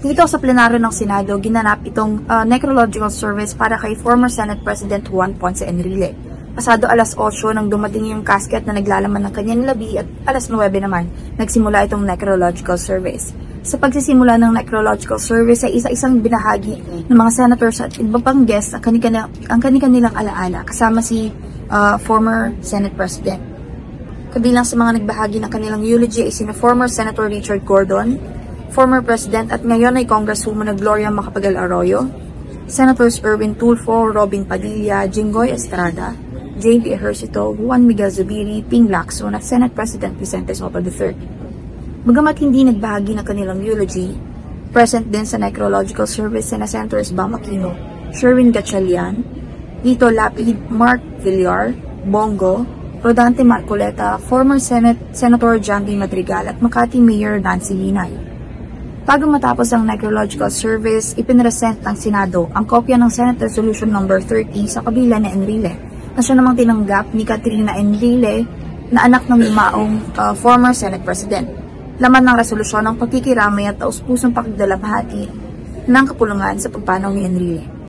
Dito sa plenaryo ng Senado, ginanap itong necrological service para kay former Senate President Juan Ponce Enrile. Pasado alas 8 nang dumating yung casket na naglalaman ng kanyang labi at alas 9 naman nagsimula itong necrological service. Sa pagsisimula ng necrological service ay isa-isang binahagi ng mga senators at iba pang guests ang kanilang alaala kasama si former Senate President. Kabilang sa mga nagbahagi ng kanilang eulogy ay sina former Senator Richard Gordon, former President at ngayon ay Congresswoman na Gloria Macapagal-Arroyo, Senators Erwin Tulfo, Robin Padilla, Jinggoy Estrada, J.B. Ejercito, Juan Miguel Zubiri, Ping Lacson at Senate President Vicente Sotto III. Bagamat hindi nagbahagi ng kanilang eulogy, present din sa necrological service sina Senators Bam Aquino, Sherwin Gatchalian, Lito Lapid, Mark Villar, Bongo, Rodante Marcoleta, former Senator Jandy Madrigal at Makati Mayor Nancy Linay. Bago matapos ang necrological service, ipinresent ng Senado ang kopya ng Senate Resolution No. 30 sa kabila ni Enrile na siya namang tinanggap ni Catrina Enrile na anak ng limaong former Senate President. Laman ng resolusyon ang pagkikiramay at taus-pusong pakikdalamhati ng kapulungan sa pagpanaw ni Enrile.